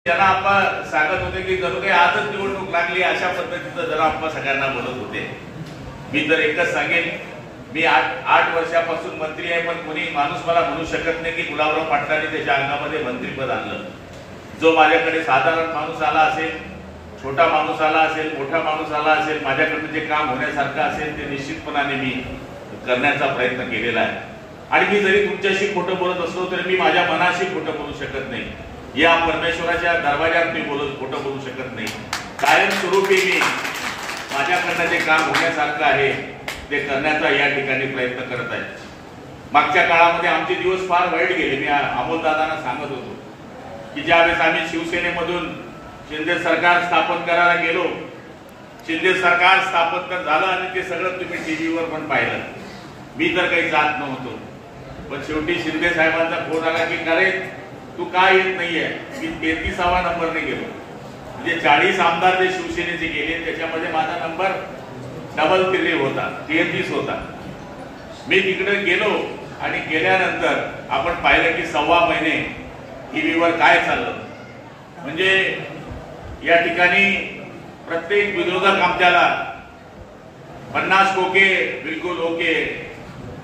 त्यांना आपण सांगत होते की जणू काही आजच निवडणूक लागली अशा पद्धतीचं जरा आपण सगळ्यांना बोलत होते। मी तर एकच सांगेन, मी आठ वर्षापासून मंत्री आहे, पण कोणी माणूस मला म्हणू शकत नाही की गुलाबराव पाटलांनी त्याच्या अंगामध्ये मंत्रीपद आणलं। जो माझ्याकडे साधारण माणूस आला असेल, छोटा माणूस आला असेल, मोठा माणूस आला असेल, माझ्याकडे जे काम होण्यासारखं असेल ते निश्चितपणाने मी करण्याचा प्रयत्न केलेला आहे। आणि मी जरी तुमच्याशी खोटं बोलत असलो तरी मी माझ्या मनाशी खोटं बोलू शकत नाही। या परमेश्वराच्या दरवाजात मी खोटं बोलू शकत नाही। कायमस्वरूपी मी माझ्याकडनं जे काम होण्यासारखं आहे ते करण्याचा या ठिकाणी प्रयत्न करत आहे। मागच्या काळामध्ये आमचे दिवस फार वाईट गेले। मी अमोलदादांना सांगत होतो की ज्यावेळेस आम्ही शिवसेनेमधून शिंदे सरकार स्थापन करायला गेलो, शिंदे सरकार स्थापन झालं आणि ते सगळं तुम्ही टीव्हीवर पण पाहिलं। मी तर काही जात नव्हतो, पण शेवटी शिंदे साहेबांचा फोन आला की करे तू का येत नाहीये। मी 33वा नंबरने गेलो, म्हणजे 40 आमदार जे शिवसेनेचे गेले त्याच्यामध्ये माझा नंबर डबल 3 होता, 33 होता। मी तिकडे गेलो आणि गेल्यानंतर आपण पाहिलं की 1.25 महिने टीव्हीवर काय चाललं, म्हणजे या ठिकाणी प्रत्येक विरोधक आमच्याला 50 कोके बिलकुल ओके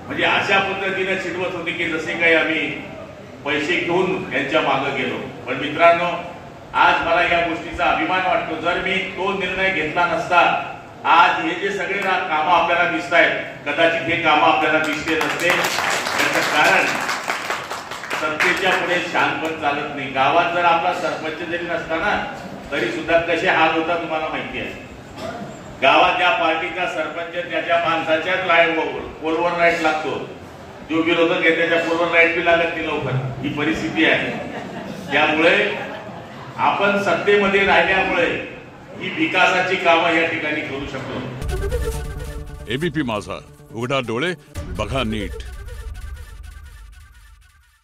म्हणजे अशा पद्धतीने चिडवत होते की जसे काही आम्ही पैसे घेऊन यांच्या मागे गेलो। पण मित्रांनो, आज मला या गोष्टीचा अभिमान वाटतो। जर मी तो निर्णय घेतला नसता, आज हे जे सगळे कामं आपल्याला दिसत आहेत, कदाचित हे कामं आपल्याला दिसले नसते। त्याचं कारण सत्तेच्या पुढे शानपण चालत नाही। गावात जर आपला सरपंच जरी नसता ना तरी सुद्धा कसे हाल होतात तुम्हाला माहिती आहे। गावात ज्या पार्टीचा सरपंच त्याच्या माणसाच्याच पोलवर लाईट लागतो, जो विरोधक आहे त्याच्या पोलवर लाईट बी लागत नाही लवकर, ही परिस्थिती आहे। त्यामुळे आपण सत्तेमध्ये राहिल्यामुळे ही विकासाची कामं या ठिकाणी करू शकतो। एबीपी माझा, उघडा डोळे बघा नीट।